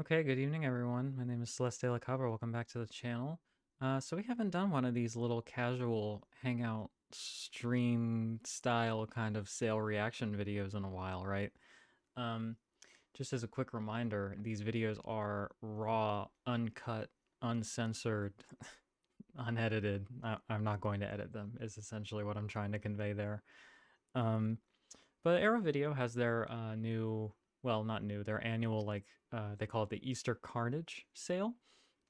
Okay, good evening, everyone. My name is Celeste La Cabra. Welcome back to the channel. So we haven't done one of these little casual hangout stream style kind of sale reaction videos in a while, right? Um, just as a quick reminder, these videos are raw, uncut, uncensored, unedited. I'm not going to edit them, is essentially what I'm trying to convey there. Um, but Arrow Video has their well, not new, their annual, like, they call it the Easter Carnage sale.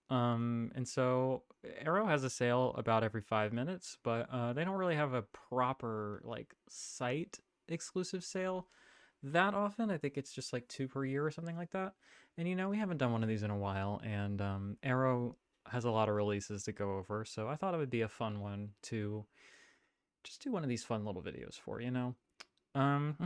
And so Arrow has a sale about every 5 minutes, but they don't really have a proper, like, site exclusive sale that often. I think it's just like two per year or something like that. And we haven't done one of these in a while, and Arrow has a lot of releases to go over, so I thought it would be a fun one to just do one of these fun little videos for. Um,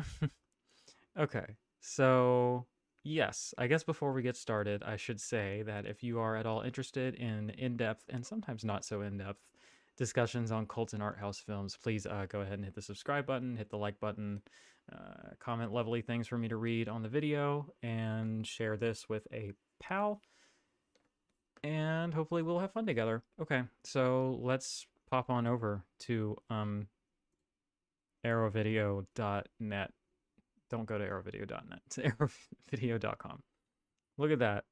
okay, so yes, I guess before we get started, I should say that if you are at all interested in depth and sometimes not so in depth discussions on cult and art house films, please go ahead and hit the subscribe button, hit the like button, comment lovely things for me to read on the video, and share this with a pal. And hopefully we'll have fun together. Okay, so let's pop on over to arrowvideo.net. Don't go to arrowvideo.net. It's arrowvideo.com. Look at that.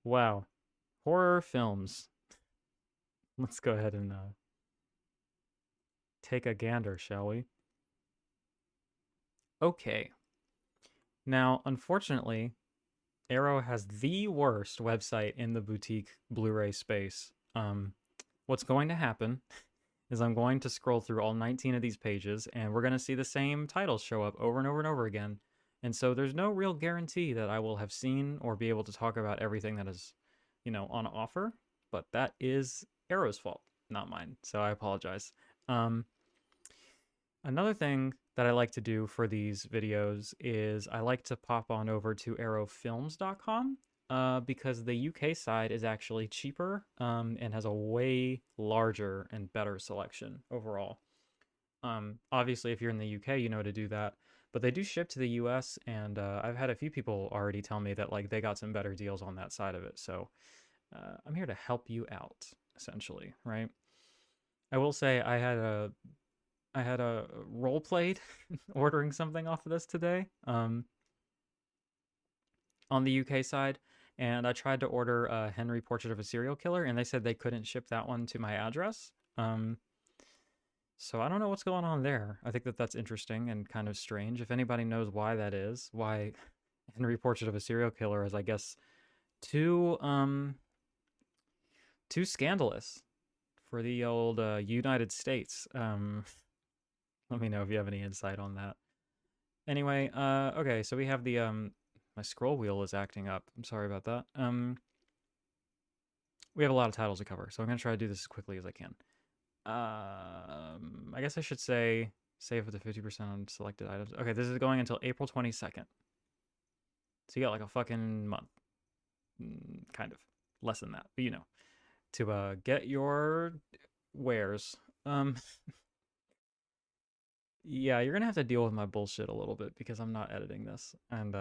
Wow. Horror films. Let's go ahead and take a gander, shall we? Okay. Now, unfortunately, Arrow has the worst website in the boutique Blu-ray space. What's going to happen is I'm going to scroll through all 19 of these pages, and we're going to see the same titles show up over and over and over again. And so there's no real guarantee that I will have seen or be able to talk about everything that is, on offer. But that is Arrow's fault, not mine. So I apologize. Um, Another thing that I like to do for these videos is I like to pop on over to arrowfilms.com because the UK side is actually cheaper and has a way larger and better selection overall. Obviously, if you're in the UK, you know to do that. But they do ship to the US, and I've had a few people already tell me that like they got some better deals on that side of it. So I'm here to help you out, essentially, right? I will say I had a role played ordering something off of this today on the UK side, and I tried to order Henry Portrait of a Serial Killer, and they said they couldn't ship that one to my address. So I don't know what's going on there. I think that that's interesting and kind of strange. If anybody knows why that is, why Henry Portrait of a Serial Killer is, I guess, too too scandalous for the old United States. Let me know if you have any insight on that. Anyway, okay, so we have the my scroll wheel is acting up. I'm sorry about that. We have a lot of titles to cover, so I'm gonna try to do this as quickly as I can. I guess I should say save with the 50% on selected items. Okay, this is going until April 22nd. So you got like a fucking month. Kind of. Less than that, but to get your wares. Yeah, you're gonna have to deal with my bullshit a little bit because I'm not editing this. And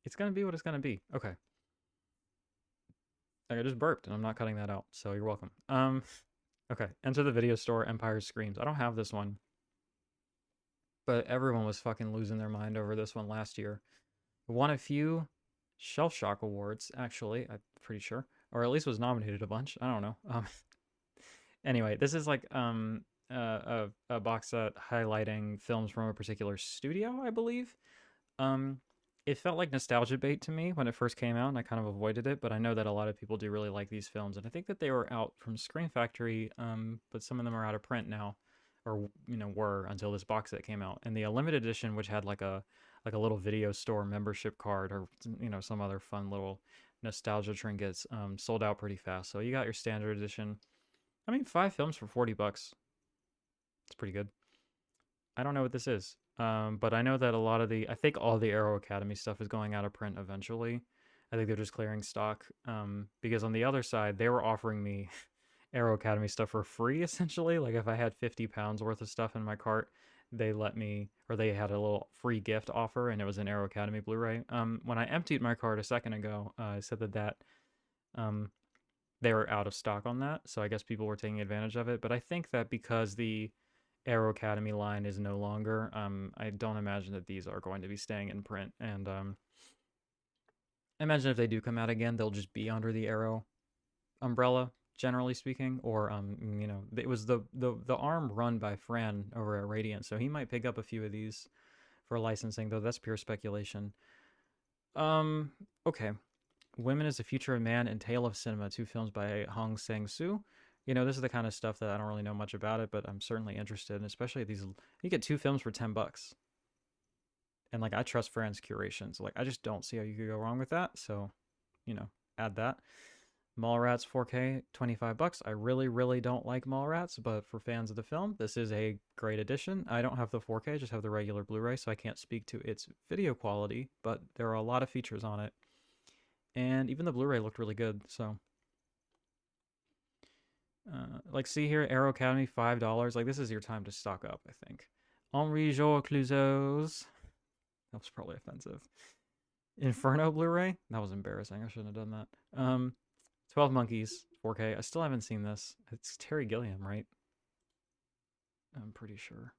it's gonna be what it's gonna be. Okay. Like, I just burped and I'm not cutting that out, so you're welcome. Okay. Enter the video store, Empire Screams. I don't have this one. But everyone was fucking losing their mind over this one last year. It won a few Shelf Shock awards, actually, I'm pretty sure. Or at least was nominated a bunch. I don't know. Anyway, this is like a box set highlighting films from a particular studio, I believe. It felt like nostalgia bait to me when it first came out, and I kind of avoided it. But I know that a lot of people do really like these films, and I think that they were out from Screen Factory, but some of them are out of print now, or were until this box set came out. And the limited edition, which had like a little video store membership card, or some other fun little nostalgia trinkets, sold out pretty fast. So you got your standard edition. I mean, 5 films for $40. It's pretty good. I don't know what this is. But I know that I think all the Arrow Academy stuff is going out of print eventually. I think they're just clearing stock. Because on the other side, they were offering me Arrow Academy stuff for free, essentially. Like if I had 50 pounds worth of stuff in my cart, they let me, or they had a little free gift offer, and it was an Arrow Academy Blu-ray. When I emptied my cart a second ago, I said that um, they were out of stock on that, so I guess people were taking advantage of it. But I think that because the Arrow Academy line is no longer, I don't imagine that these are going to be staying in print. And I imagine if they do come out again, they'll just be under the Arrow umbrella, generally speaking. Or it was the arm run by Fran over at Radiant, so he might pick up a few of these for licensing, though that's pure speculation. Okay. Women is the Future of Man and Tale of Cinema, 2 films by Hong Sang-soo. This is the kind of stuff that I don't really know much about it, but I'm certainly interested, and especially these. You get 2 films for $10. And like, I trust Fran's curation, so like, I just don't see how you could go wrong with that. So, add that. Mallrats 4K, $25. I really, really don't like Mallrats, but for fans of the film, this is a great addition. I don't have the 4K, I just have the regular Blu-ray, so I can't speak to its video quality, but there are a lot of features on it. And even the Blu-ray looked really good, so. Like, see here, Arrow Academy, $5. Like, this is your time to stock up, I think. Henri Georges Clouzot's. That was probably offensive. Inferno Blu-ray? That was embarrassing. I shouldn't have done that. 12 Monkeys, 4K. I still haven't seen this. It's Terry Gilliam, right? I'm pretty sure.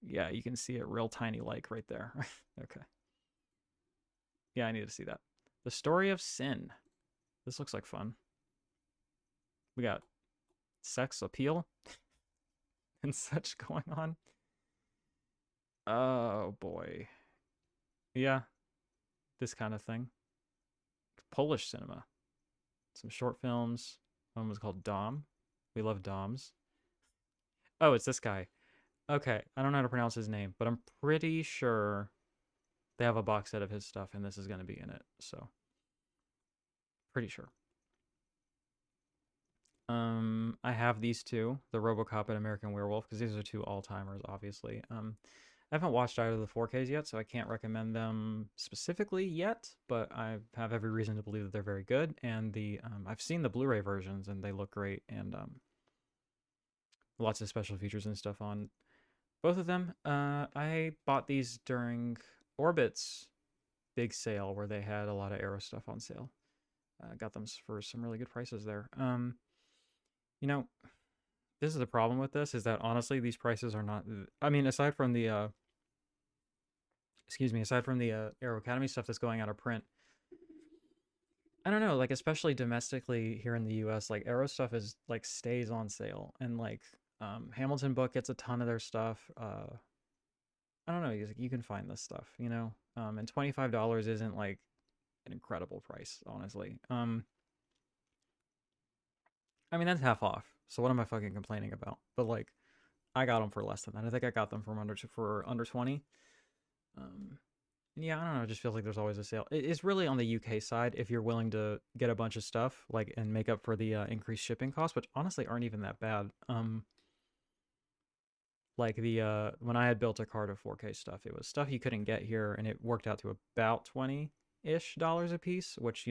Yeah, you can see it real tiny like right there. Okay. Yeah, I need to see that. The Story of Sin. This looks like fun. We got sex appeal and such going on. Oh boy. Yeah, this kind of thing. Polish cinema. Some short films. One was called Dom. We love Doms. Oh, it's this guy. Okay, I don't know how to pronounce his name, but I'm pretty sure they have a box set of his stuff, and this is going to be in it. So, pretty sure. I have these 2, the RoboCop and American Werewolf, because these are 2 all-timers, obviously. I haven't watched either of the 4Ks yet, so I can't recommend them specifically yet, but I have every reason to believe that they're very good. And I've seen the Blu-ray versions, and they look great, and lots of special features and stuff on both of them. I bought these during Orbit's big sale, where they had a lot of Arrow stuff on sale. Got them for some really good prices there. This is the problem with this, is that honestly, these prices are not. I mean, aside from the Arrow Academy stuff that's going out of print, I don't know, like, especially domestically here in the US, like, Arrow stuff is like stays on sale, and like Hamilton Book gets a ton of their stuff. I don't know, you can find this stuff, and $25 isn't like an incredible price, honestly. I mean, that's half off, so what am I fucking complaining about? But like, I got them for less than that. I think I got them for under 20. Yeah, I don't know. It just feels like there's always a sale. It's really on the UK side if you're willing to get a bunch of stuff, like, and make up for the increased shipping costs, which honestly aren't even that bad. Like when I had built a cart of 4K stuff, it was stuff you couldn't get here, and it worked out to about $20-ish a piece, which,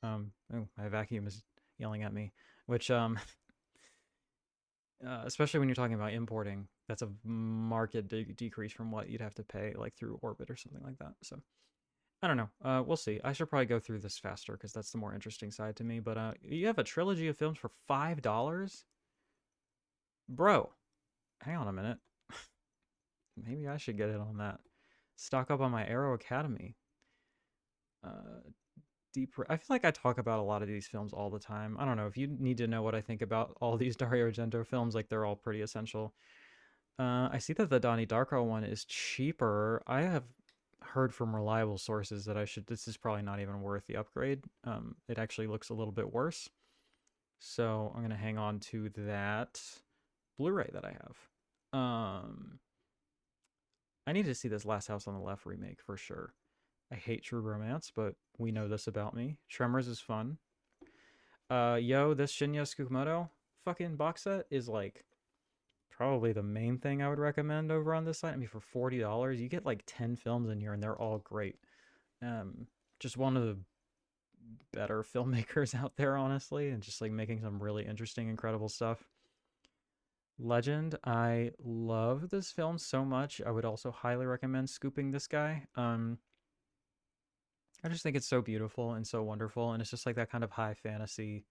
my vacuum is yelling at me, which especially when you're talking about importing, that's a market decrease from what you'd have to pay like through Orbit or something like that. So I don't know. We'll see. I should probably go through this faster because that's the more interesting side to me. But you have a trilogy of films for $5, bro. Hang on a minute. Maybe I should get in on that. Stock up on my Arrow Academy. I feel like I talk about a lot of these films all the time. I don't know if you need to know what I think about all these Dario Argento films. Like, they're all pretty essential. I see that the Donnie Darko one is cheaper. I have heard from reliable sources that this is probably not even worth the upgrade. It actually looks a little bit worse. So I'm going to hang on to that Blu-ray that I have. I need to see this Last House on the Left remake for sure. I hate True Romance, but we know this about me. Tremors is fun. This Shinya Tsukamoto fucking box set is like probably the main thing I would recommend over on this site. I mean, for $40, you get like 10 films in here, and they're all great. Just one of the better filmmakers out there, honestly, and just like making some really interesting, incredible stuff. Legend, I love this film so much. I would also highly recommend scooping this guy. I just think it's so beautiful and so wonderful, and it's just like that kind of high fantasy,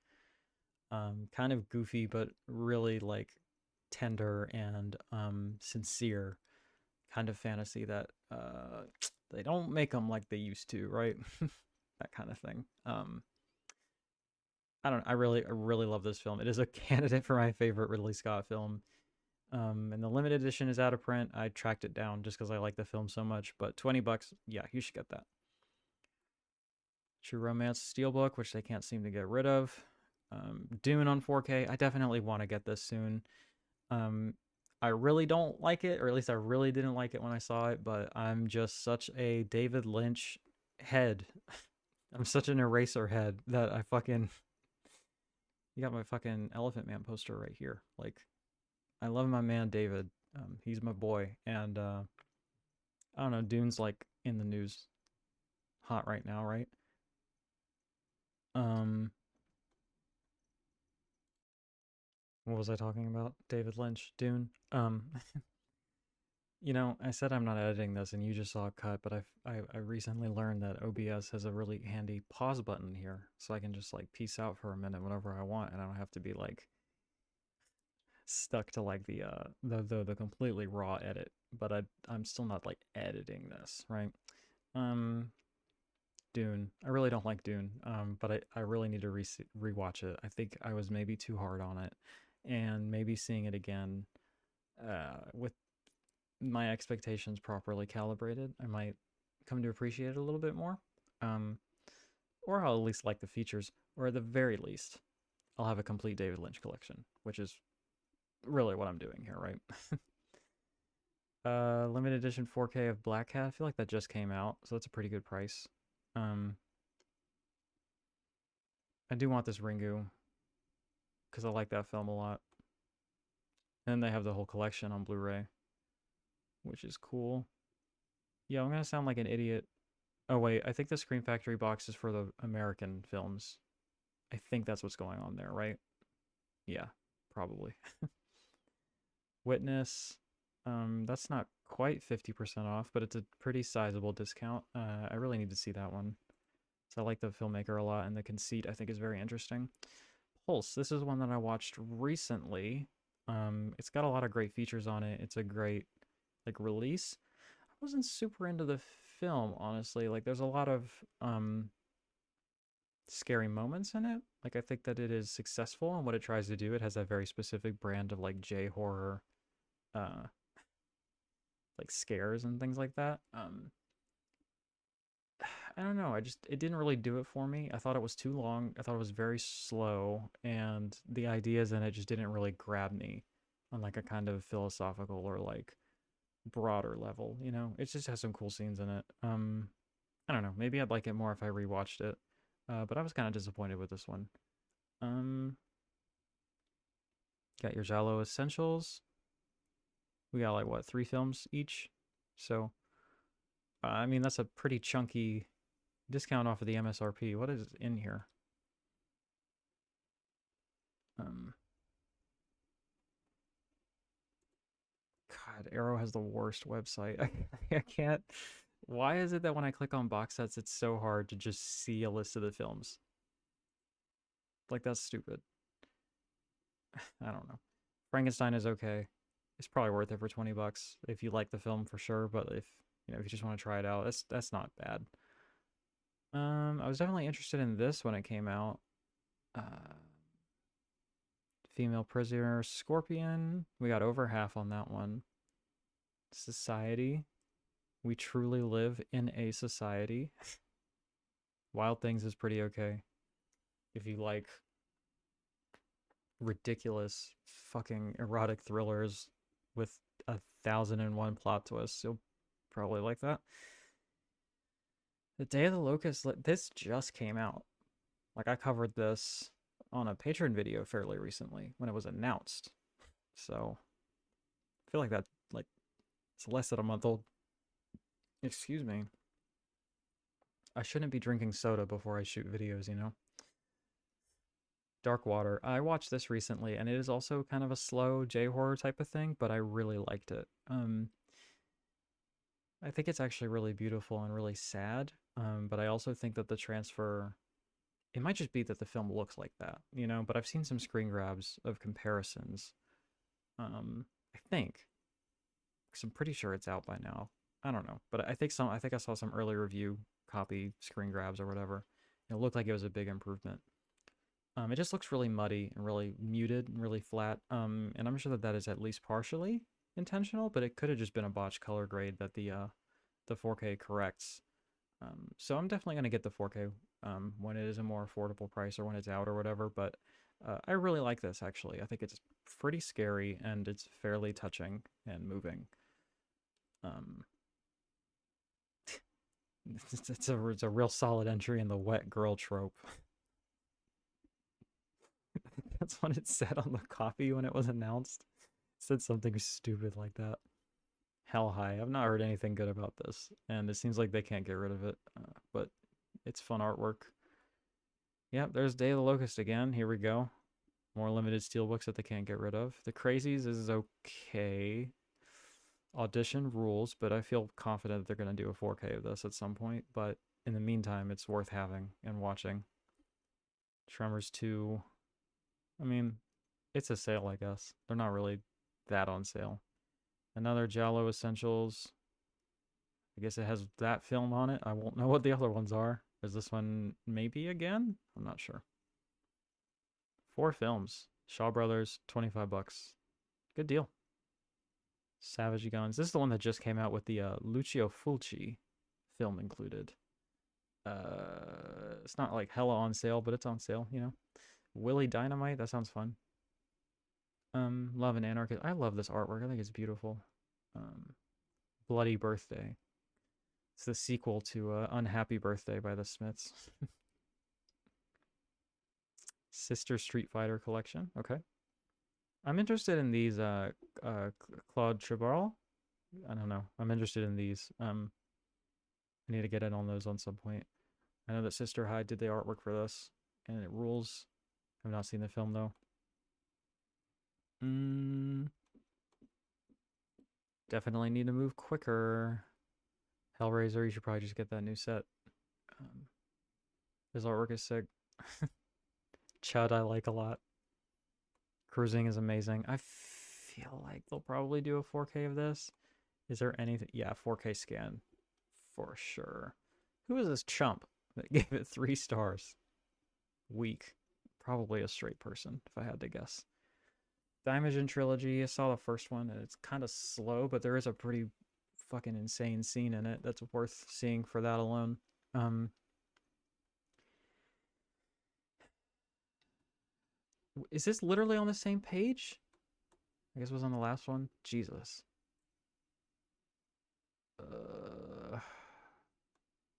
kind of goofy but really like tender and sincere kind of fantasy that they don't make them like they used to, right? That kind of thing. I don't know. I really love this film. It is a candidate for my favorite Ridley Scott film. And the limited edition is out of print. I tracked it down just because I like the film so much. But $20, yeah, you should get that. True Romance Steelbook, which they can't seem to get rid of. Dune on 4K. I definitely want to get this soon. Um, I really don't like it, or at least I really didn't like it when I saw it, but I'm just such a David Lynch head. I'm such an eraser head that I fucking. You got my fucking Elephant Man poster right here. Like, I love my man David. He's my boy, and I don't know. Dune's like in the news, hot right now, right? Um, what was I talking about? David Lynch, Dune. I said I'm not editing this, and you just saw a cut, but I recently learned that OBS has a really handy pause button here, so I can just like peace out for a minute whenever I want, and I don't have to be like stuck to like the completely raw edit. But I'm still not like editing this, right? Um, Dune. I really don't like Dune, but I really need to rewatch it. I think I was maybe too hard on it, and maybe seeing it again with my expectations properly calibrated, I might come to appreciate it a little bit more. Um, or I'll at least like the features, or at the very least, I'll have a complete David Lynch collection, which is really what I'm doing here, right? Limited edition 4K of Black Cat. I feel like that just came out, so that's a pretty good price. Um, I do want this Ringu because I like that film a lot. And they have the whole collection on Blu-ray, which is cool. Yeah, I'm gonna sound like an idiot. Oh wait, I think the Scream Factory box is for the American films. I think that's what's going on there, right? Yeah, probably. Witness. That's not quite 50% off, but it's a pretty sizable discount. I really need to see that one. So I like the filmmaker a lot, and the conceit I think is very interesting. Pulse. This is one that I watched recently. It's got a lot of great features on it. It's a great like release. I wasn't super into the film, honestly. Like there's a lot of scary moments in it. Like I think that it is successful in what it tries to do. It has that very specific brand of like J horror uh like scares and things like that. I don't know. It didn't really do it for me. I thought it was too long. I thought it was very slow, and the ideas in it just didn't really grab me on like a kind of philosophical or like broader level, you know? It just has some cool scenes in it. I don't know. Maybe I'd like it more if I rewatched it. But I was kind of disappointed with this one. Um, got your Jalo Essentials. We got like what, 3 films each? So, I mean, that's a pretty chunky discount off of the MSRP. What is in here? Um, God, Arrow has the worst website. I can't. Why is it that when I click on box sets, it's so hard to just see a list of the films? Like, that's stupid. I don't know. Frankenstein is okay. It's probably worth it for $20 if you like the film for sure. But if you just want to try it out, that's not bad. I was definitely interested in this when it came out. Uh, Female Prisoner Scorpion. We got over half on that one. Society. We truly live in a society. Wild Things is pretty okay. If you like ridiculous fucking erotic thrillers with 1,001 plot twists, you'll probably like that. The Day of the Locust, this just came out. Like I covered this on a Patreon video fairly recently when it was announced. So I feel like that like it's less than a month old. Excuse me. I shouldn't be drinking soda before I shoot videos, you know? Dark Water. I watched this recently, and it is also kind of a slow J-horror type of thing, but I really liked it. I think it's actually really beautiful and really sad, but I also think that the transfer, it might just be that the film looks like that, you know, but I've seen some screen grabs of comparisons. I think, because I'm pretty sure it's out by now. I don't know, but I think I saw some early review copy screen grabs or whatever. It looked like it was a big improvement. It just looks really muddy and really muted and really flat. And I'm sure that that is at least partially intentional, but it could have just been a botched color grade that the 4K corrects. So I'm definitely gonna get the 4K when it is a more affordable price or when it's out or whatever. But I really like this actually. I think it's pretty scary and it's fairly touching and moving. Um, it's a real solid entry in the wet girl trope. That's what it said on the copy when it was announced. It said something stupid like that. Hell high. I've not heard anything good about this, and it seems like they can't get rid of it. But it's fun artwork. Yep, there's Day of the Locust again. Here we go. More limited steelbooks that they can't get rid of. The Crazies is okay. Audition rules, but I feel confident that they're going to do a 4K of this at some point. But in the meantime, it's worth having and watching. Tremors 2. I mean, it's a sale, I guess. They're not really that on sale. Another Giallo Essentials. I guess it has that film on it. I won't know what the other ones are. Is this one maybe again? I'm not sure. 4 films. Shaw Brothers, 25 bucks. Good deal. Savage Guns. This is the one that just came out with the Lucio Fulci film included. It's not like hella on sale, but it's on sale, you know. Willie Dynamite, that sounds fun. Love and Anarchy. I love this artwork. I think it's beautiful. Bloody Birthday. It's the sequel to Unhappy Birthday by the Smiths. Sister Street Fighter collection. Okay. I'm interested in these Claude Chabrol. I don't know. I'm interested in these. I need to get in on those on some point. I know that Sister Hyde did the artwork for this, and it rules. I've not seen the film though. Definitely need to move quicker. Hellraiser, you should probably just get that new set. His artwork is sick. Chud, I like a lot. Cruising is amazing. I feel like they'll probably do a 4K of this. Is there anything? Yeah, 4K scan for sure. Who is this chump that gave it 3 stars? Weak. Probably a straight person, if I had to guess. Dimension Trilogy, I saw the first one, and it's kind of slow, but there is a pretty fucking insane scene in it that's worth seeing for that alone. Is this literally on the same page? I guess it was on the last one. Jesus.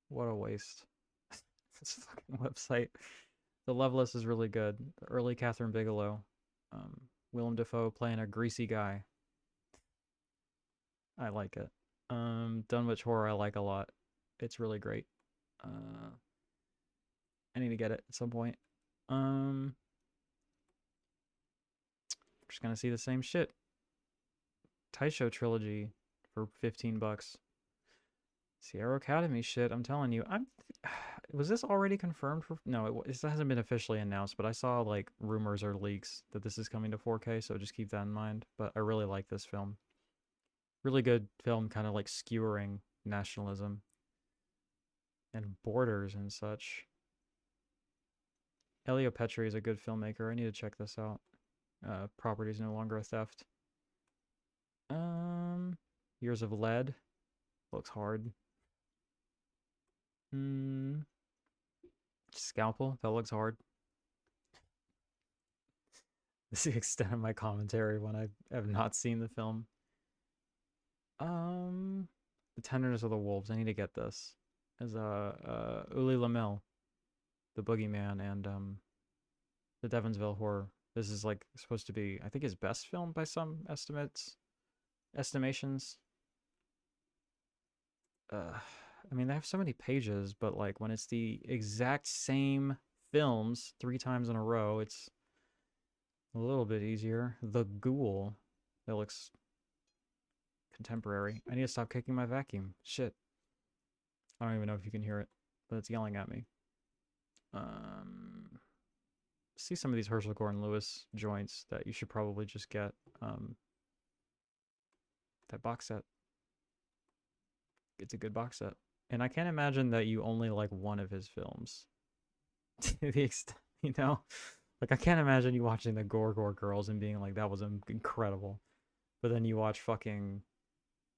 What a waste. This fucking website. The Loveless is really good. The early Catherine Bigelow. Willem Dafoe playing a greasy guy. I like it. Dunwich Horror I like a lot. It's really great. I need to get it at some point. Just gonna see the same shit. Taisho Trilogy for 15 bucks. Sierra Academy shit, I'm telling you. Was this already confirmed for? No, it hasn't been officially announced, but I saw like rumors or leaks that this is coming to 4K, so just keep that in mind. But I really like this film. Really good film, kind of like skewering nationalism and borders and such. Elio Petri is a good filmmaker. I need to check this out. Property is no longer a theft. Years of Lead. Looks hard. Scalpel. That looks hard. This is the extent of my commentary when I have not seen the film. The Tenderness of the Wolves. I need to get this. As Uli Lamel, the Boogeyman, and the Devonsville Horror. This is like supposed to be, I think, his best film by some estimations. I mean, they have so many pages, but like when it's the exact same films 3 times in a row, it's a little bit easier. The Ghoul. That looks contemporary. I need to stop kicking my vacuum. Shit. I don't even know if you can hear it, but it's yelling at me. See some of these Herschel Gordon Lewis joints that you should probably just get. That box set. It's a good box set. And I can't imagine that you only like one of his films. To the extent, you know? Like, I can't imagine you watching the Gore Girls and being like, that was incredible. But then you watch fucking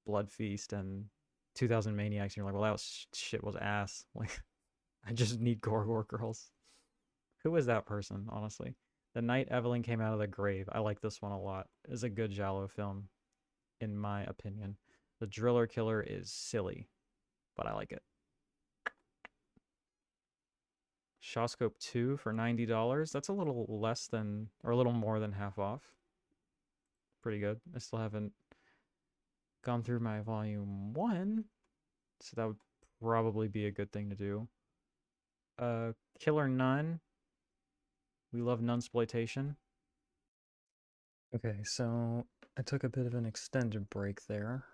Blood Feast and 2000 Maniacs and you're like, well, that was shit was ass. Like, I just need Gore Girls. Who is that person, honestly? The Night Evelyn Came Out of the Grave. I like this one a lot. It's a good giallo film, in my opinion. The Driller Killer is silly, but I like it. Shawscope 2 for $90. That's a little less than, or a little more than half off. Pretty good. I still haven't gone through my volume 1, so that would probably be a good thing to do. Killer Nun. We love nunsploitation. Okay, so I took a bit of an extended break there,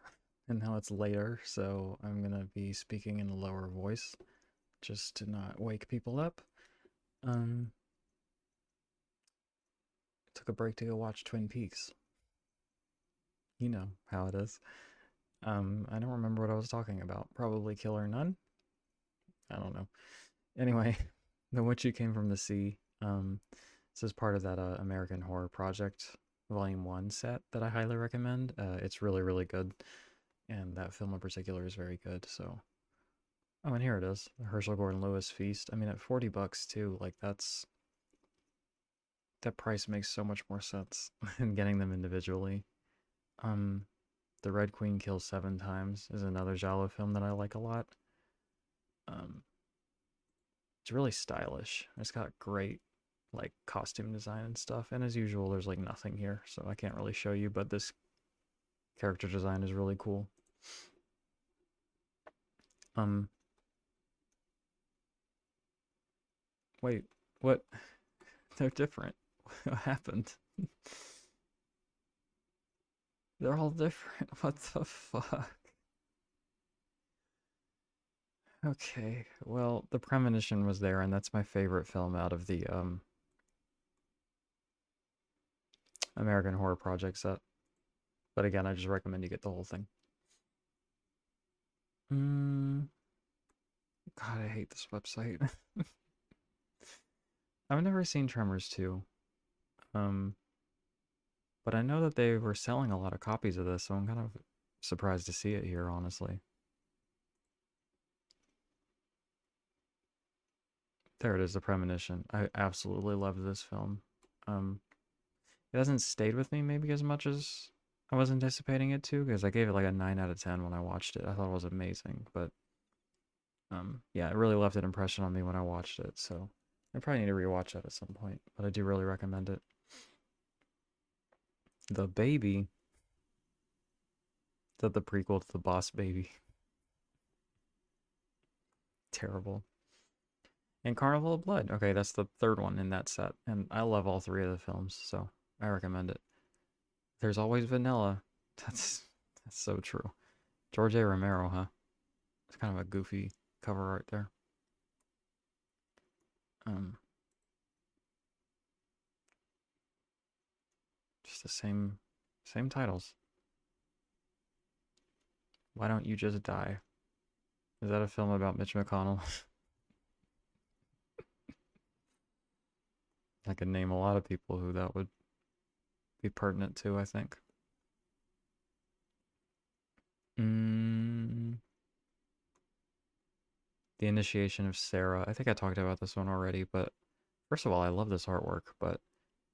and now it's later, so I'm gonna be speaking in a lower voice, just to not wake people up. Took a break to go watch Twin Peaks. You know how it is. I don't remember what I was talking about. Probably Killer Nun? I don't know. Anyway, The Witch Who Came from the Sea. This is part of that American Horror Project Volume 1 set that I highly recommend. It's really, really good. And that film in particular is very good, so... Oh, and here it is. The Herschel Gordon Lewis Feast. I mean, at $40 too, like, that's... That price makes so much more sense than getting them individually. The Red Queen Kills 7 Times is another giallo film that I like a lot. It's really stylish. It's got great, like, costume design and stuff. And as usual, there's, like, nothing here, so I can't really show you, but this character design is really cool. Wait, what? They're different. What happened? They're all different. What the fuck? Okay, well, The Premonition was there, and that's my favorite film out of the American Horror Project set. But again, I just recommend you get the whole thing. God, I hate this website. I've never seen Tremors 2. But I know that they were selling a lot of copies of this, so I'm kind of surprised to see it here, honestly. There it is, The Premonition. I absolutely love this film. It hasn't stayed with me maybe as much as I was anticipating it to, because I gave it like a 9 out of 10 when I watched it. I thought it was amazing, but yeah, it really left an impression on me when I watched it, so I probably need to rewatch that at some point, but I do really recommend it. The Baby. Is that the prequel to The Boss Baby? Terrible. And Carnival of Blood. Okay, that's the third one in that set, and I love all 3 of the films, so I recommend it. There's Always Vanilla. That's so true. George A. Romero, huh? It's kind of a goofy cover art there. Just the same titles. Why Don't You Just Die? Is that a film about Mitch McConnell? I could name a lot of people who that would be pertinent to, I think. The Initiation of Sarah. I think I talked about this one already, but first of all, I love this artwork, but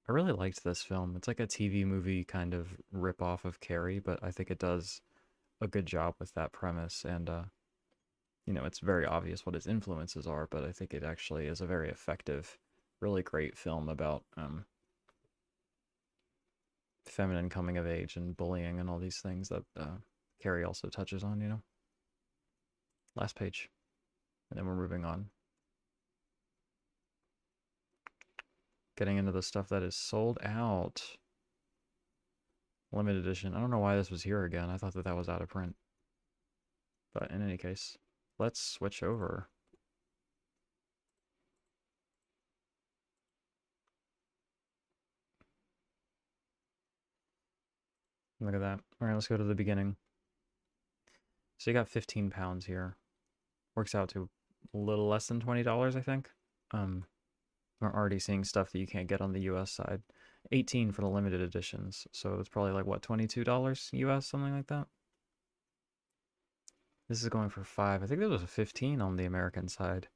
I really liked this film. It's like a TV movie kind of rip-off of Carrie, but I think it does a good job with that premise, and you know, it's very obvious what its influences are, but I think it actually is a very effective, really great film about feminine coming of age and bullying and all these things that Carrie also touches on, you know. Last page, and then we're moving on. getting into the stuff that is sold out. Limited edition. I don't know why this was here again. I thought that that was out of print. But in any case, let's switch over. Look at that. All right, let's go to the beginning. So you got 15 pounds here. Works out to a little less than $20, I think. We're already seeing stuff that you can't get on the US side. 18 for the limited editions. So it's probably like, what, $22 US, something like that? This is going for 5. I think there was a 15 on the American side.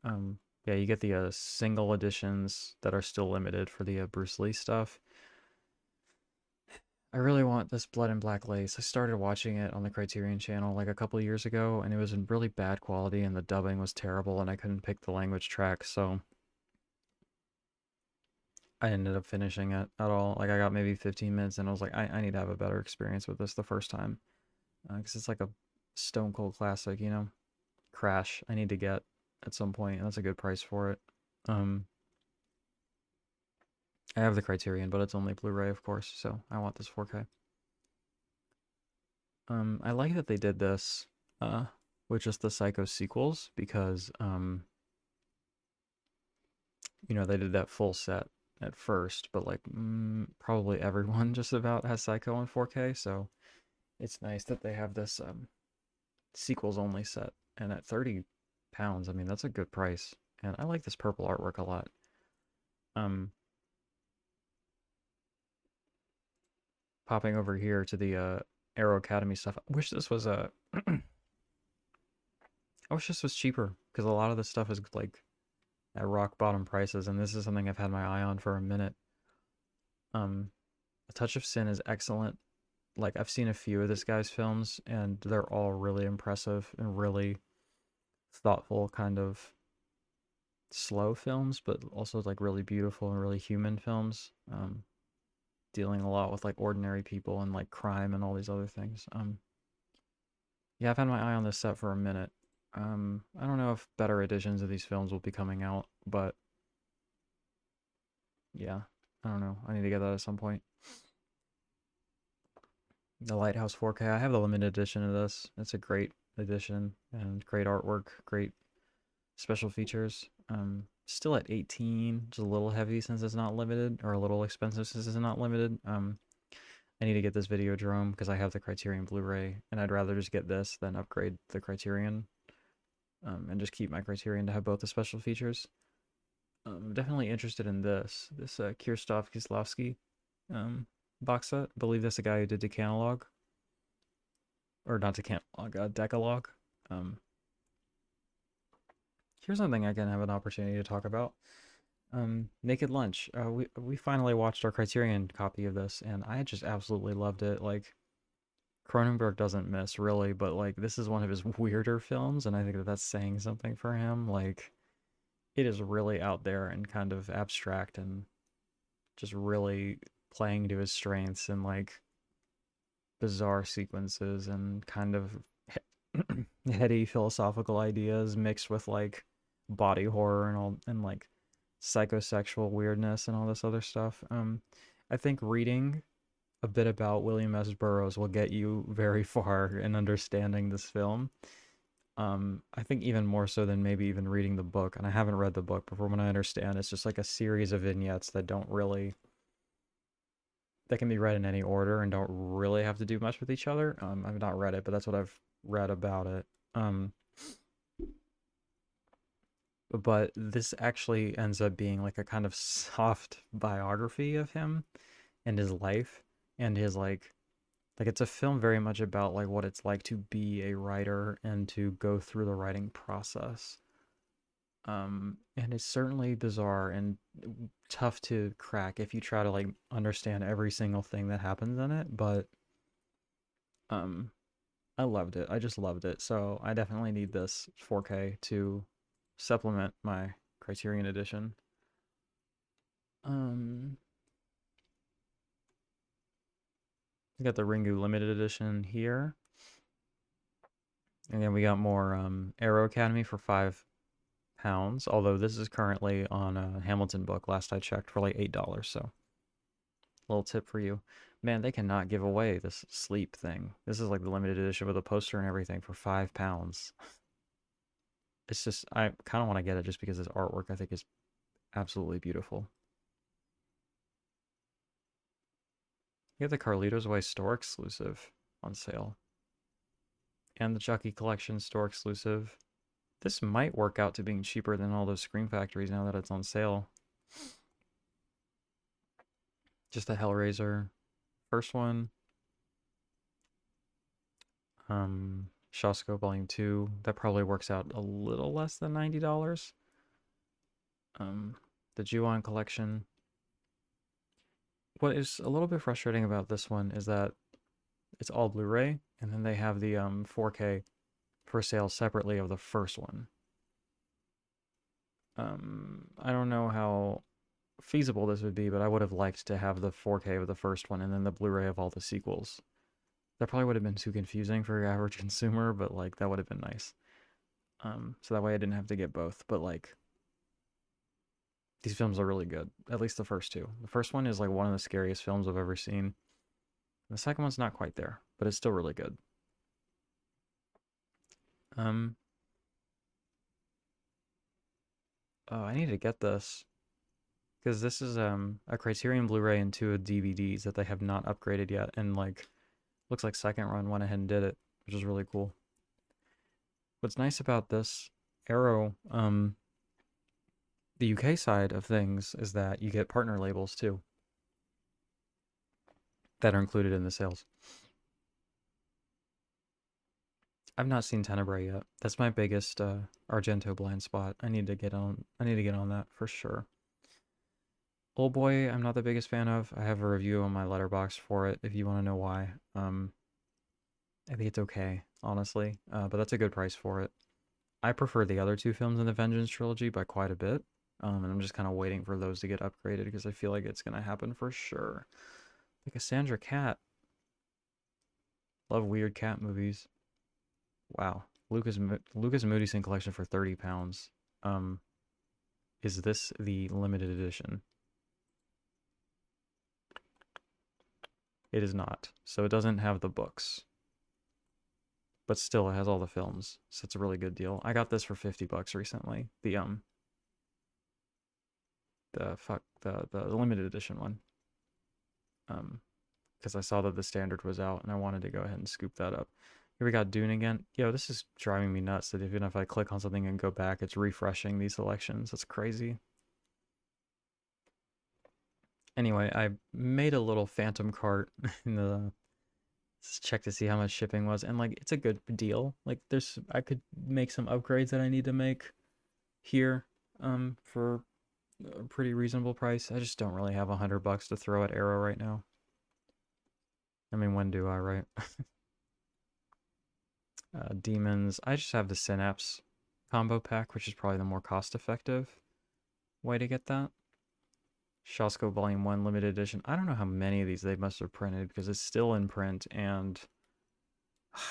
Yeah, you get the single editions that are still limited for the Bruce Lee stuff. I really want this Blood and Black Lace. I started watching it on the Criterion channel like a couple years ago, and it was in really bad quality, and the dubbing was terrible, and I couldn't pick the language track, so I ended up finishing it at all. Like, I got maybe 15 minutes, and I was like, I need to have a better experience with this the first time. Because it's like a stone cold classic, you know? Crash, I need to get at some point, and that's a good price for it. I have the Criterion, but it's only Blu-ray, of course, so I want this 4K. I like that they did this with just the Psycho sequels because, you know, they did that full set at first, but like probably everyone just about has Psycho on 4K, so it's nice that they have this sequels only set. And at 30 pounds, I mean, that's a good price. And I like this purple artwork a lot. Popping over here to the Arrow Academy stuff. I wish this was a I wish this was cheaper because a lot of this stuff is like at rock bottom prices, and this is something I've had my eye on for a minute. A Touch of Sin is excellent. Like, I've seen a few of this guy's films, and they're all really impressive and really thoughtful, kind of slow films, but also like really beautiful and really human films. Dealing a lot with like ordinary people and like crime and all these other things. Yeah, I've had my eye on this set for a minute. I don't know if better editions of these films will be coming out, but yeah, I don't know. I need to get that at some point. The Lighthouse 4K. I have the limited edition of this. It's a great edition and great artwork, great special features. Still at 18, just a little heavy since it's not limited, or a little expensive since it's not limited. I need to get this Videodrome because I have the Criterion Blu-ray, and I'd rather just get this than upgrade the Criterion, and just keep my Criterion to have both the special features. I'm definitely interested in this Kirstov Kislavsky box set. I believe that's the guy who did Decalogue, or not Decalogue, Decalogue. Here's something I can have an opportunity to talk about. Naked Lunch. We finally watched our Criterion copy of this, and I just absolutely loved it. Like, Cronenberg doesn't miss, really, but like, this is one of his weirder films, and I think that that's saying something for him. Like, it is really out there and kind of abstract and just really playing to his strengths and like bizarre sequences and kind of heady philosophical ideas mixed with like body horror and all, and like psychosexual weirdness and all this other stuff. I think reading a bit about William S. Burroughs will get you very far in understanding this film. I think even more so than maybe even reading the book, and I haven't read the book, but from what I understand, it's just like a series of vignettes that don't really, that can be read in any order and don't really have to do much with each other. I've not read it, but that's what I've read about it. But this actually ends up being like a kind of soft biography of him and his life and his like it's a film very much about like what it's like to be a writer and to go through the writing process. And it's certainly bizarre and tough to crack if you try to like understand every single thing that happens in it, but I loved it. I just loved it. So I definitely need this 4K to supplement my Criterion edition. We got the Ringu limited edition here. And then we got more Arrow Academy for £5. £5, although this is currently on a Hamilton book, last I checked, for like $8, so little tip for you. Man, they cannot give away this sleep thing. This is like the limited edition with a poster and everything for £5. It's just, I kind of want to get it just because this artwork I think is absolutely beautiful. You have the Carlitos Way store exclusive on sale. And the Chucky Collection store exclusive. This might work out to being cheaper than all those Scream Factories now that it's on sale. Just the Hellraiser. First one. Shawscope Volume 2. That probably works out a little less than $90. The Ju-On Collection. What is a little bit frustrating about this one is that it's all Blu-ray, and then they have the 4K for sale separately of the first one. I don't know how feasible this would be, but I would have liked to have the 4K of the first one and then the Blu-ray of all the sequels. That probably would have been too confusing for your average consumer, but like that would have been nice. So that way I didn't have to get both. But like these films are really good, at least the first two. The first one is like one of the scariest films I've ever seen. The second one's not quite there, but it's still really good. Oh, I need to get this because this is a Criterion Blu-ray and 2 DVDs that they have not upgraded yet, and like looks like Second Run went ahead and did it, which is really cool. What's nice about this Arrow, the UK side of things, is that you get partner labels too that are included in the sales. I've not seen Tenebrae yet. That's my biggest Argento blind spot. I need to get on that for sure. Old Boy, I'm not the biggest fan of. I have a review on my letterbox for it if you want to know why. I think it's okay, honestly, but that's a good price for it. I prefer the other two films in the Vengeance trilogy by quite a bit, and I'm just kind of waiting for those to get upgraded because I feel like it's gonna happen for sure. Like a Sandra Cat. Love weird cat movies. Wow. Lucas Moodysson collection for £30. Is this the limited edition? It is not. So it doesn't have the books. But still, it has all the films. So it's a really good deal. I got this for $50 recently. The limited edition one. Because I saw that the standard was out and I wanted to go ahead and scoop that up. Here we got Dune again. Yo, this is driving me nuts that even if I click on something and go back, it's refreshing these selections. That's crazy. Anyway, I made a little phantom cart in the check to see how much shipping was, and like it's a good deal. Like I could make some upgrades that I need to make here for a pretty reasonable price. I just don't really have $100 to throw at Arrow right now. I mean, when do I, right? Demons. I just have the Synapse combo pack, which is probably the more cost-effective way to get that. Shawscope Volume 1 limited edition. I don't know how many of these they must have printed because it's still in print and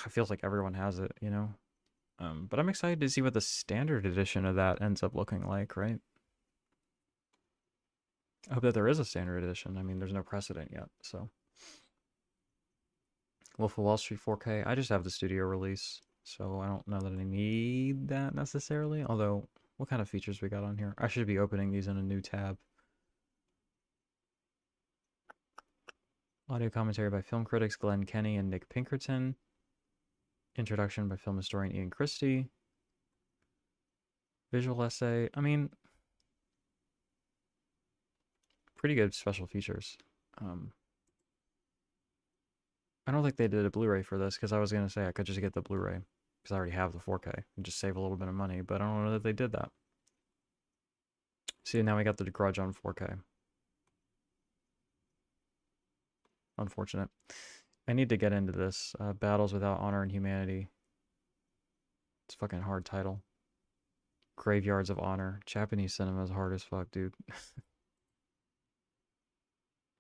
it feels like everyone has it, you know? But I'm excited to see what the standard edition of that ends up looking like, right? I hope that there is a standard edition. I mean, there's no precedent yet, so. Wolf of Wall Street 4K. I just have the studio release, so I don't know that I need that necessarily. Although, what kind of features we got on here? I should be opening these in a new tab. Audio commentary by film critics Glenn Kenny and Nick Pinkerton. Introduction by film historian Ian Christie. Visual essay. I mean, pretty good special features. I don't think they did a Blu-ray for this because I was going to say I could just get the Blu-ray because I already have the 4K and just save a little bit of money, but I don't know that they did that. See, now we got the Grudge on 4K. Unfortunate. I need to get into this. Battles Without Honor and Humanity. It's a fucking hard title. Graveyards of Honor. Japanese cinema is hard as fuck, dude.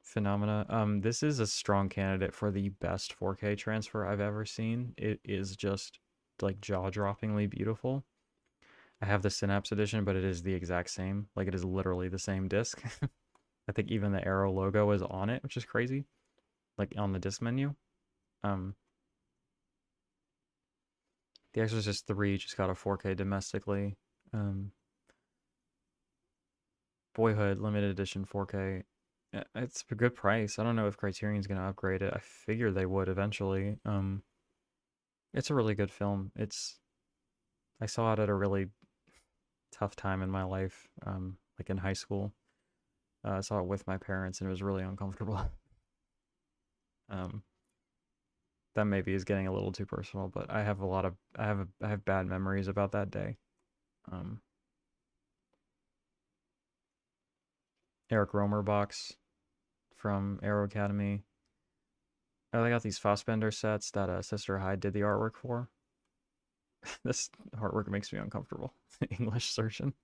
Phenomena. This is a strong candidate for the best 4K transfer I've ever seen. It is just like jaw-droppingly beautiful. I have the Synapse edition, but it is the exact same. Like it is literally the same disc. I think even the Arrow logo is on it, which is crazy. Like on the disc menu. Um, The Exorcist 3 just got a 4K domestically. Um, Boyhood limited edition 4K. It's a good price. I don't know if Criterion's gonna upgrade it. I figure they would eventually. It's a really good film. I saw it at a really tough time in my life, like in high school. I saw it with my parents, and it was really uncomfortable. um, that maybe is getting a little too personal, but I have bad memories about that day. Um, Eric Romer box from Aero Academy. Oh, they got these Fassbender sets that Sister Hyde did the artwork for. This artwork makes me uncomfortable. English surgeon.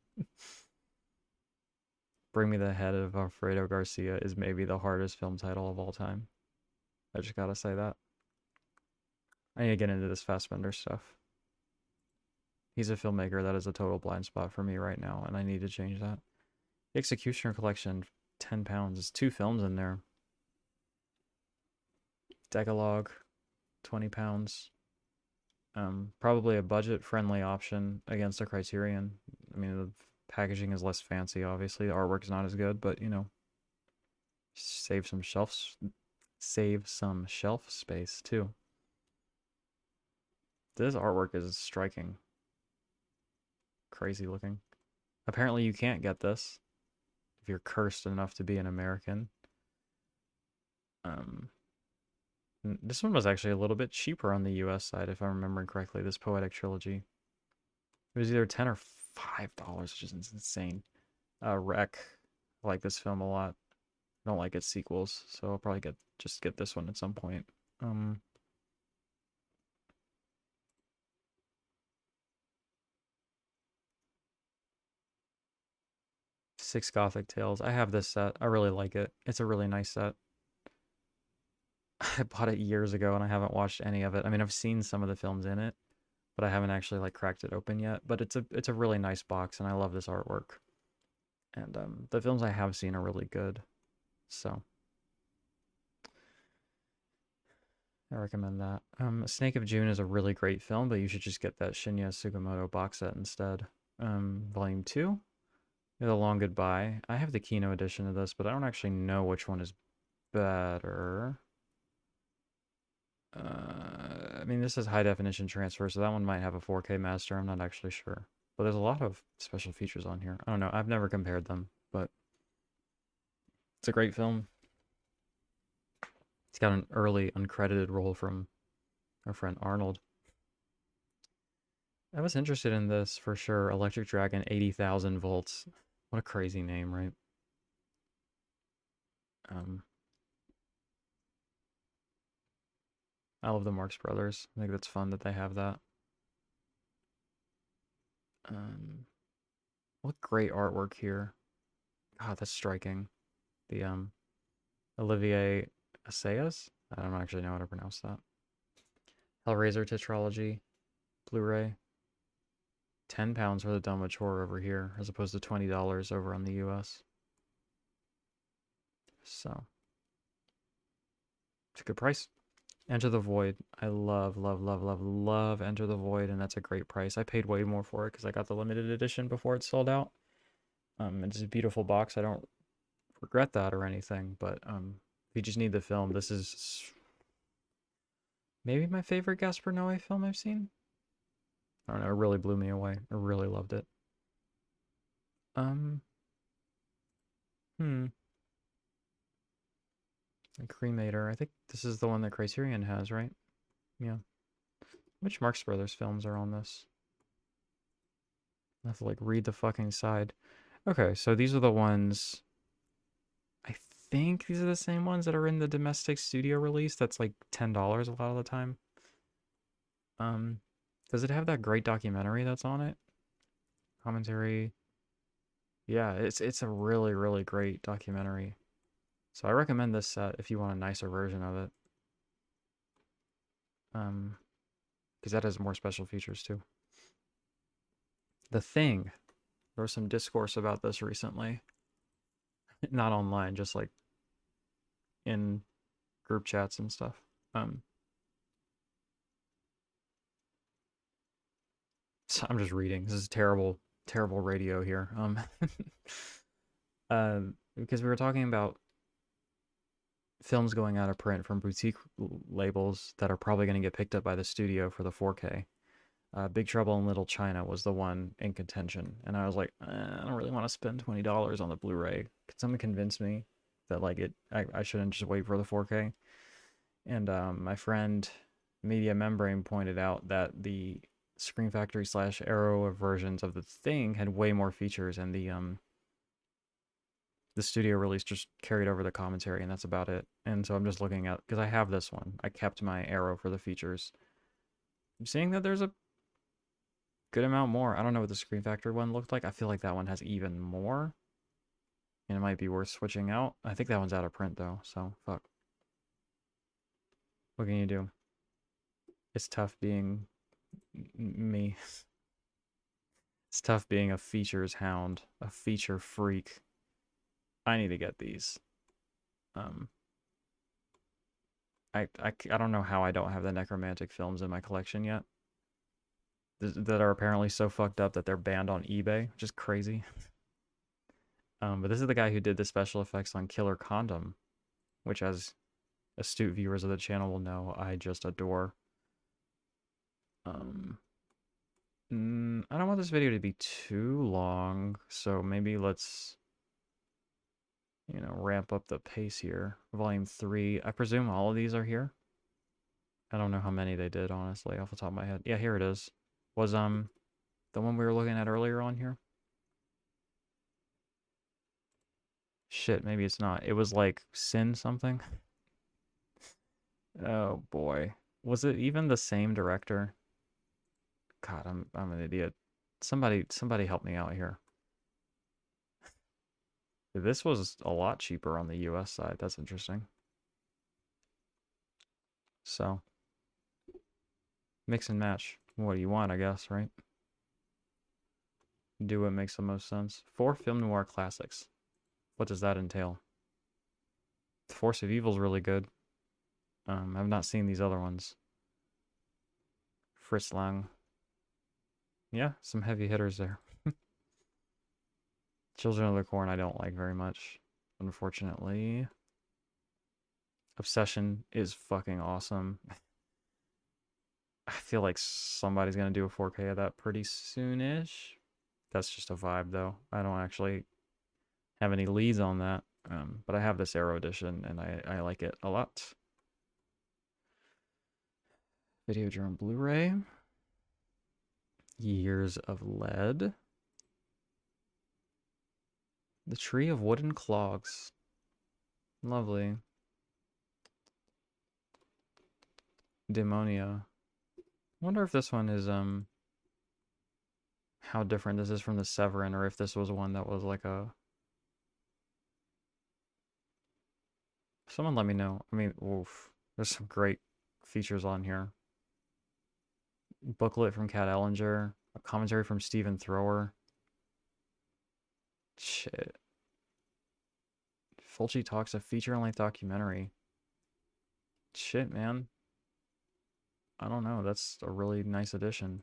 Bring Me the Head of Alfredo Garcia is maybe the hardest film title of all time. I just gotta say that. I need to get into this Fassbender stuff. He's a filmmaker that is a total blind spot for me right now, and I need to change that. The Executioner Collection, £10. There's 2 films in there. Decalogue, £20. Probably a budget-friendly option against a Criterion. I mean, the packaging is less fancy, obviously. The artwork is not as good, but, you know, save some shelf space, too. This artwork is striking. Crazy looking. Apparently you can't get this if you're cursed enough to be an American. This one was actually a little bit cheaper on the US side, if I'm remembering correctly, this Poetic Trilogy. It was either 10 or $5, which is insane. Wreck. I like this film a lot. I don't like its sequels, so I'll probably just get this one at some point. Six Gothic Tales. I have this set. I really like it. It's a really nice set. I bought it years ago and I haven't watched any of it. I mean, I've seen some of the films in it, but I haven't actually like cracked it open yet. But it's a really nice box and I love this artwork. And the films I have seen are really good. So I recommend that. Snake of June is a really great film, but you should just get that Shinya Sugimoto box set instead. Volume 2, The Long Goodbye. I have the Kino edition of this, but I don't actually know which one is better. I mean, this is high definition transfer, so that one might have a 4K master. I'm not actually sure. But there's a lot of special features on here. I don't know. I've never compared them, but it's a great film. It's got an early uncredited role from our friend Arnold. I was interested in this for sure. Electric Dragon, 80,000 volts. What a crazy name, right? I love the Marx Brothers. I think that's fun that they have that. What great artwork here. God, that's striking. The Olivier Assayas? I don't actually know how to pronounce that. Hellraiser tetralogy, Blu-ray. £10 for the Dumb Mature over here, as opposed to $20 over on the US. So, it's a good price. Enter the Void. I love, love, love, love, love Enter the Void, and that's a great price. I paid way more for it because I got the limited edition before it sold out. It's a beautiful box. I don't regret that or anything, but if you just need the film, this is maybe my favorite Gaspar Noé film I've seen. I don't know, it really blew me away. I really loved it. Cremator. I think this is the one that Criterion has, right? Yeah. Which Marx Brothers films are on this? I have to like read the fucking side. Okay, so these are the ones. I think these are the same ones that are in the domestic studio release. That's like $10 a lot of the time. Does it have that great documentary that's on it? Commentary. Yeah, it's a really, really great documentary. So I recommend this set if you want a nicer version of it. Because that has more special features too. The Thing. There was some discourse about this recently. Not online, just like in group chats and stuff. Um, so I'm just reading. This is terrible, terrible radio here. Because we were talking about films going out of print from boutique labels that are probably going to get picked up by the studio for the 4K. Big Trouble in Little China was the one in contention, and I was like, I don't really want to spend $20 on the Blu-ray. Could someone convince me that like I shouldn't just wait for the 4K? And my friend Media Membrane pointed out that the Screen Factory / Arrow versions of the Thing had way more features, and the studio release just carried over the commentary, and that's about it. And so I'm just looking at, because I have this one, I kept my Arrow for the features. I'm seeing that there's a good amount more. I don't know what the Screen Factory one looked like. I feel like that one has even more, and it might be worth switching out. I think that one's out of print though, so fuck. What can you do? It's tough being me. It's tough being a features hound, a feature freak. I need to get these. I don't know how I don't have the necromantic films in my collection yet. That are apparently so fucked up that they're banned on eBay, which is crazy. But this is the guy who did the special effects on Killer Condom, which, as astute viewers of the channel will know, I just adore. I don't want this video to be too long, so maybe let's, ramp up the pace here. Volume 3. I presume all of these are here. I don't know how many they did, honestly, off the top of my head. Yeah, here it is. Was the one we were looking at earlier on here? Shit, maybe it's not. It was like Sin something. Oh boy. Was it even the same director? God, I'm an idiot. Somebody help me out here. This was a lot cheaper on the US side. That's interesting. So, mix and match. What do you want, I guess, right? Do what makes the most sense. 4 film noir classics. What does that entail? The Force of Evil is really good. I've not seen these other ones. Fritz Lang. Yeah, some heavy hitters there. Children of the Corn I don't like very much, unfortunately. Obsession is fucking awesome. I feel like somebody's gonna do a 4K of that pretty soon-ish. That's just a vibe, though. I don't actually have any leads on that, but I have this Arrow edition, and I like it a lot. Videodrome Blu-ray. Years of Lead. The Tree of Wooden Clogs. Lovely. Demonia. I wonder if this one is, how different this is from the Severin, or if this was one that was like a... Someone let me know. I mean, oof. There's some great features on here. Booklet from Kat Ellinger. A commentary from Stephen Thrower. Shit. Fulci Talks, a feature-length documentary. Shit, man. I don't know. That's a really nice addition.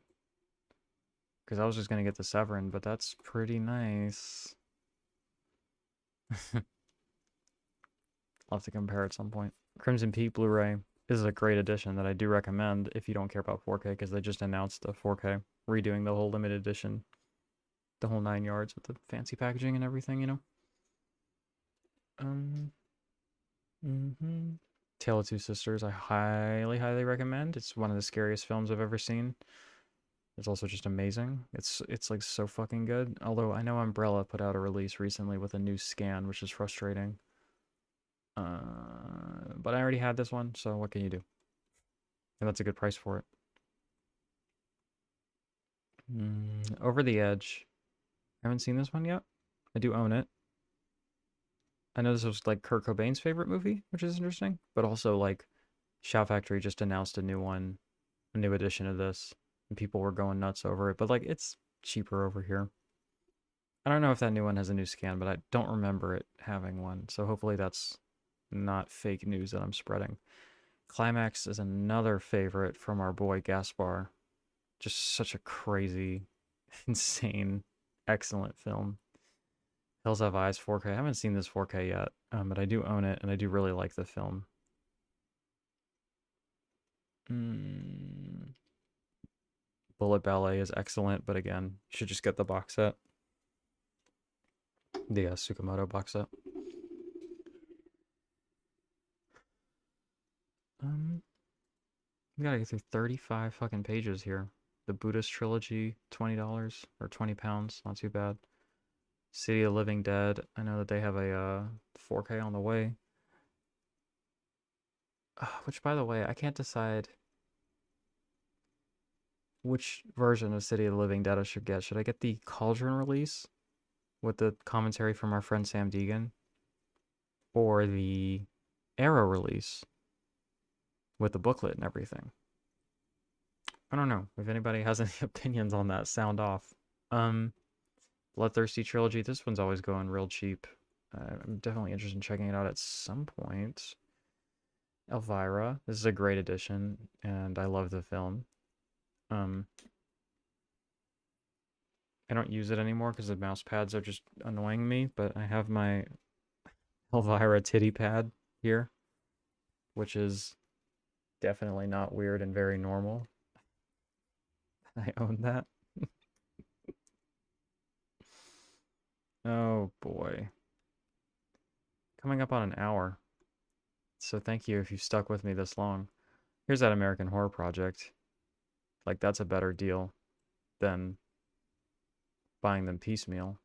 Because I was just going to get the Severin, but that's pretty nice. I'll have to compare at some point. Crimson Peak Blu-ray. This is a great addition that I do recommend if you don't care about 4K, because they just announced the 4K, redoing the whole limited edition. The whole 9 yards with the fancy packaging and everything, Tale of Two Sisters, I highly, highly recommend. It's one of the scariest films I've ever seen. It's also just amazing. It's like so fucking good. Although I know Umbrella put out a release recently with a new scan, which is frustrating. But I already had this one, so what can you do? And that's a good price for it. Over the Edge. I haven't seen this one yet. I do own it. I know this was like Kurt Cobain's favorite movie, which is interesting. But also like Shout Factory just announced a new one, a new edition of this, and people were going nuts over it. But like it's cheaper over here. I don't know if that new one has a new scan, but I don't remember it having one. So hopefully that's not fake news that I'm spreading. Climax is another favorite from our boy Gaspar. Just such a crazy, insane, excellent film. Hills Have Eyes 4K. I haven't seen this 4K yet, but I do own it, and I do really like the film. Bullet Ballet is excellent, but again, you should just get the box set. The Tsukamoto box set. We gotta get through 35 fucking pages here. The Buddhist Trilogy, $20 or £20, not too bad. City of Living Dead, I know that they have a 4K on the way. Which, by the way, I can't decide which version of City of the Living Dead I should get. Should I get the Cauldron release with the commentary from our friend Sam Deegan? Or the Arrow release with the booklet and everything? I don't know. If anybody has any opinions on that, sound off. Bloodthirsty Trilogy. This one's always going real cheap. I'm definitely interested in checking it out at some point. Elvira. This is a great edition, and I love the film. I don't use it anymore because the mouse pads are just annoying me, but I have my Elvira titty pad here, which is definitely not weird and very normal. I own that. Oh boy. Coming up on an hour. So thank you if you stuck with me this long. Here's that American Horror Project. Like, that's a better deal than buying them piecemeal.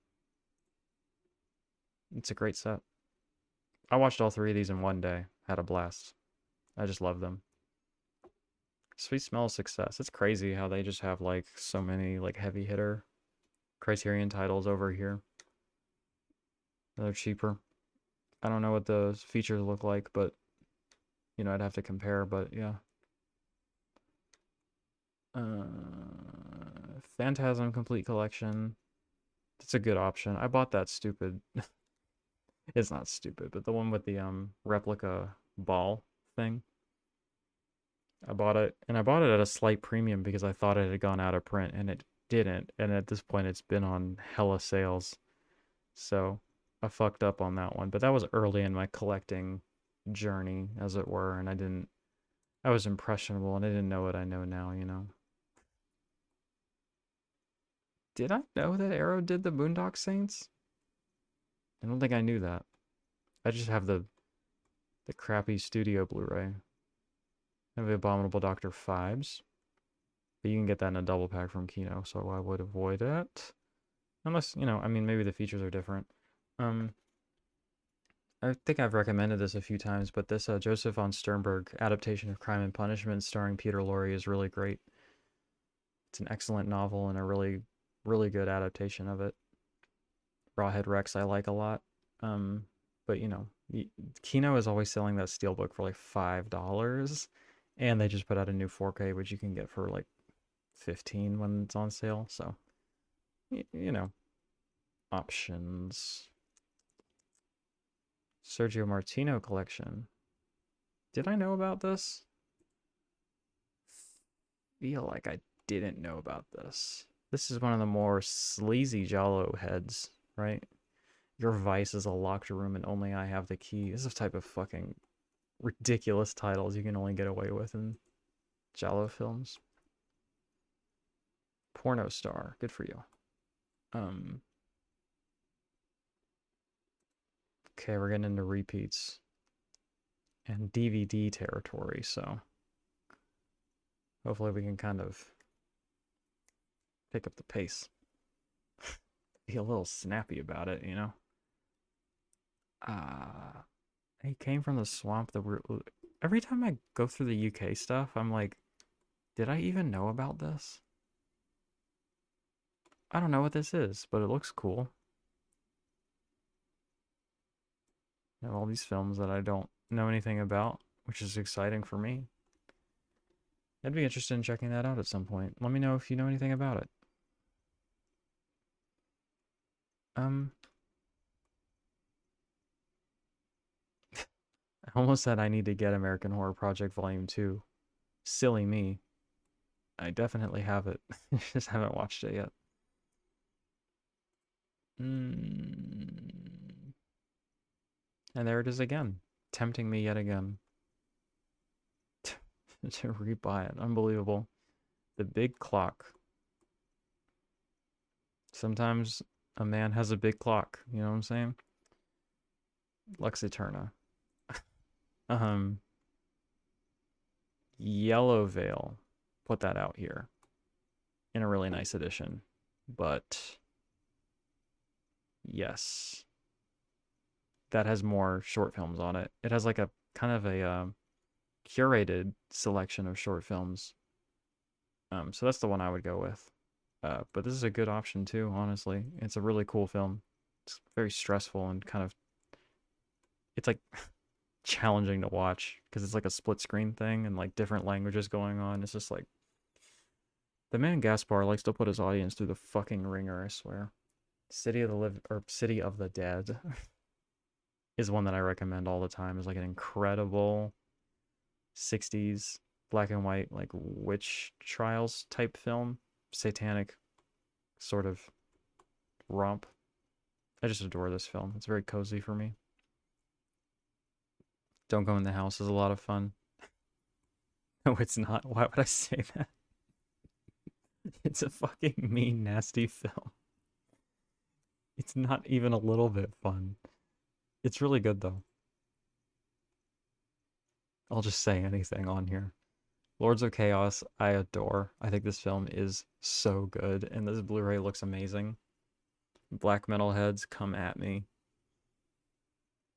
It's a great set. I watched all 3 of these in one day. Had a blast. I just love them. Sweet Smell of Success. It's crazy how they just have like so many like heavy hitter Criterion titles over here. They're cheaper. I don't know what those features look like, but you know, I'd have to compare, but yeah. Phantasm Complete Collection. That's a good option. I bought that stupid. It's not stupid, but the one with the replica ball thing. I bought it, and I bought it at a slight premium because I thought it had gone out of print, and it didn't. And at this point, it's been on hella sales. So I fucked up on that one. But that was early in my collecting journey, as it were, and I was impressionable, and I didn't know what I know now, you know. Did I know that Arrow did the Boondock Saints? I don't think I knew that. I just have the crappy studio Blu-ray. I have the Abominable Dr. Phibes. But you can get that in a double pack from Kino, so I would avoid it. Unless, you know, I mean, maybe the features are different. I think I've recommended this a few times, but this Joseph von Sternberg adaptation of Crime and Punishment starring Peter Lorre is really great. It's an excellent novel and a really, really good adaptation of it. Rawhead Rex I like a lot. But you know, Kino is always selling that steelbook for like $5, and they just put out a new 4K, which you can get for like 15 when it's on sale. So, you know, options. Sergio Martino collection. Did I know about this? Feel like I didn't know about this. This is one of the more sleazy Giallo heads, right? Your vice is a locked room and only I have the key. This is a type of fucking ridiculous titles you can only get away with in Giallo films. Porno star. Good for you. Okay, we're getting into repeats and DVD territory, so hopefully we can kind of pick up the pace. Be a little snappy about it, you know? He came from the swamp. Every time I go through the UK stuff, I'm like, did I even know about this? I don't know what this is, but it looks cool. I have all these films that I don't know anything about, which is exciting for me. I'd be interested in checking that out at some point. Let me know if you know anything about it. Um, I almost said I need to get American Horror Project Volume 2. Silly me. I definitely have it. Just haven't watched it yet. Mm. And there it is again, tempting me yet again to rebuy it. Unbelievable. The Big Clock. Sometimes a man has a big clock. You know what I'm saying? Lux Eterna. Um, Yellow Veil. Put that out here in a really nice edition. But yes, that has more short films on it. It has like a kind of a curated selection of short films. So that's the one I would go with. But this is a good option too, honestly. It's a really cool film. It's very stressful and kind of, it's like challenging to watch because it's like a split screen thing and like different languages going on. It's just like the man Gaspar likes to put his audience through the fucking ringer, I swear. City of the Dead is one that I recommend all the time. It's like an incredible 60s black and white like witch trials type film, satanic sort of romp. I just adore this film. It's very cozy for me. Don't Go in the House is a lot of fun. No, it's not. Why would I say that? It's a fucking mean, nasty film. It's not even a little bit fun. It's really good though. I'll just say anything on here. Lords of Chaos, I adore. I think this film is so good, and this Blu-ray looks amazing. Black metal heads, come at me.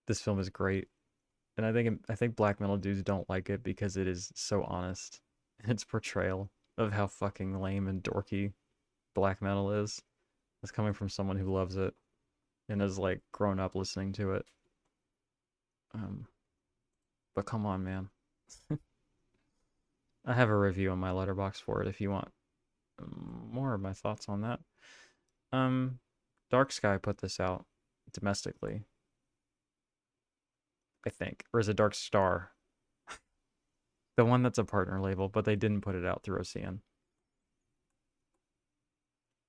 This film is great, and I think black metal dudes don't like it because it is so honest in its portrayal of how fucking lame and dorky black metal is. It's coming from someone who loves it and has like grown up listening to it. Um, but come on, man. I have a review on my letterbox for it if you want more of my thoughts on that. Um, Dark Sky put this out domestically, I think, or is it Dark Star? The one that's a partner label, but they didn't put it out through OCN.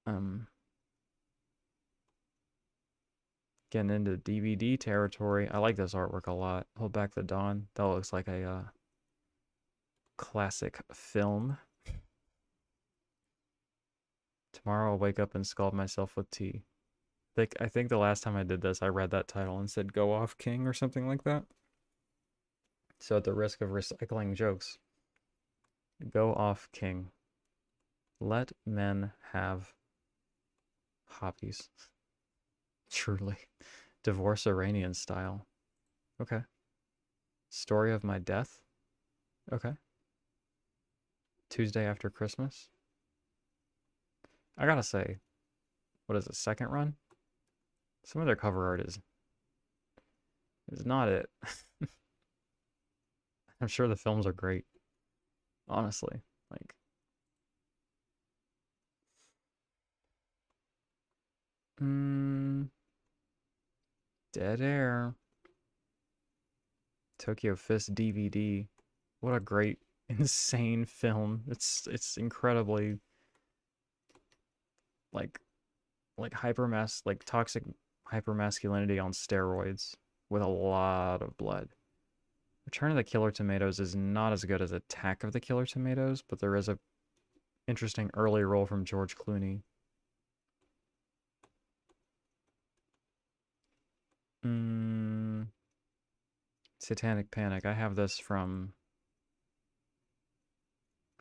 Um, Getting into DVD territory. I like this artwork a lot. Hold Back the Dawn. That looks like a classic film. Tomorrow I'll wake up and scald myself with tea. I think the last time I did this, I read that title and said "Go Off King" or something like that. So at the risk of recycling jokes, Go Off King. Let men have hobbies. Truly. Divorce Iranian style. Okay. Story of My Death. Okay. Tuesday After Christmas. I gotta say, what is it, second run? Some of their cover art is not it. I'm sure the films are great. Honestly. Like, mm, Dead Air. Tokyo Fist DVD. What a great, insane film. It's incredibly like like toxic hypermasculinity on steroids with a lot of blood. Return of the Killer Tomatoes is not as good as Attack of the Killer Tomatoes, but there is a interesting early role from George Clooney. Satanic Panic. I have this from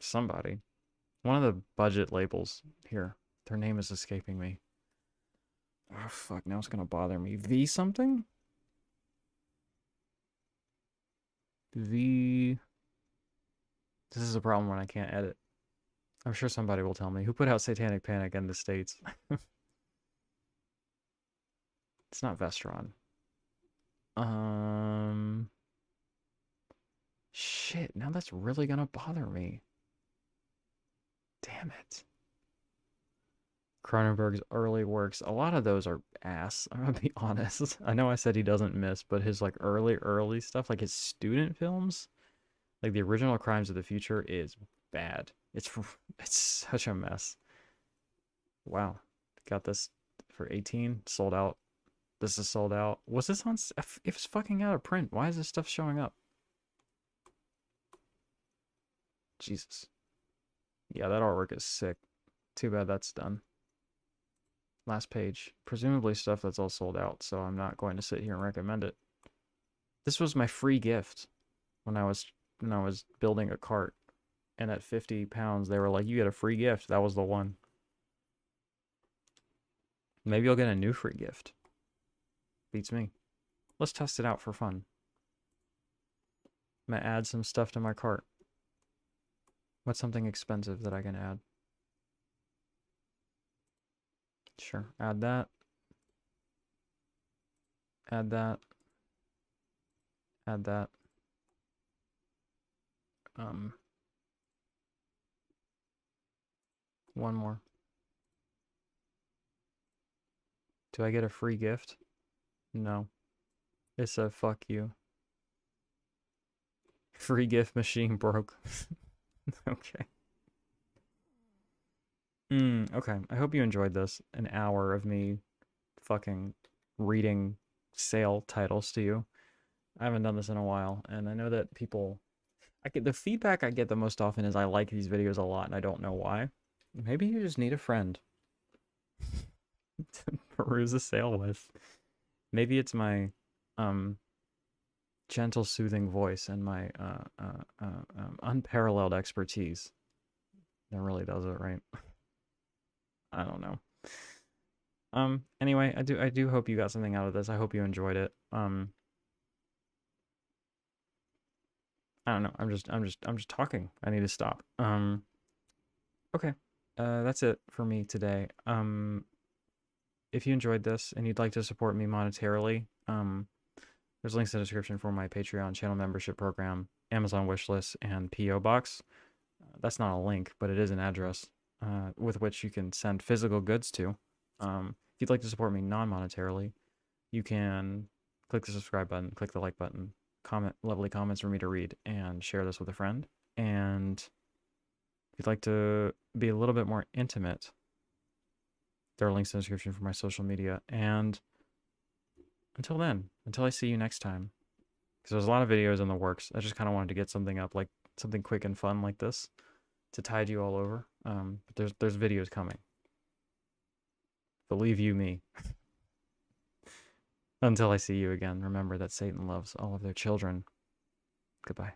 somebody. One of the budget labels here. Their name is escaping me. Oh, fuck. Now it's going to bother me. V something? V. This is a problem when I can't edit. I'm sure somebody will tell me. Who put out Satanic Panic in the States? It's not Vestron. Shit. Now that's really going to bother me. Damn it. Cronenberg's early works, a lot of those are ass. I'm gonna be honest. I know I said he doesn't miss, but his like early stuff, like his student films, like the original Crimes of the Future, is bad. It's such a mess. Wow, got this for 18, sold out. This is sold out. Was this on? If it's fucking out of print, why is this stuff showing up? Jesus. Yeah, that artwork is sick. Too bad that's done. Last page. Presumably stuff that's all sold out, so I'm not going to sit here and recommend it. This was my free gift when I was building a cart. And at 50 pounds, they were like, you get a free gift. That was the one. Maybe you'll get a new free gift. Beats me. Let's test it out for fun. I'm gonna add some stuff to my cart. What's something expensive that I can add? Sure, add that. Add that. Add that. One more. Do I get a free gift? No. It said fuck you. Free gift machine broke. Okay. Okay. I hope you enjoyed this. An hour of me fucking reading sale titles to you. I haven't done this in a while, and I know that people... the feedback I get the most often is I like these videos a lot, and I don't know why. Maybe you just need a friend to peruse a sale with. Maybe it's my gentle, soothing voice and my unparalleled expertise that really does it, right? I don't know. Anyway, I do hope you got something out of this. I hope you enjoyed it. I don't know. I'm just talking. I need to stop. Okay. That's it for me today. If you enjoyed this and you'd like to support me monetarily, there's links in the description for my Patreon channel membership program, Amazon wishlist, and PO box. That's not a link, but it is an address with which you can send physical goods to. If you'd like to support me non-monetarily, you can click the subscribe button, click the like button, comment lovely comments for me to read, and share this with a friend. And if you'd like to be a little bit more intimate, there are links in the description for my social media. And until then, until I see you next time, because there's a lot of videos in the works. I just kind of wanted to get something up, like something quick and fun like this, to tide you all over. But there's videos coming. Believe you me. Until I see you again, remember that Satan loves all of their children. Goodbye.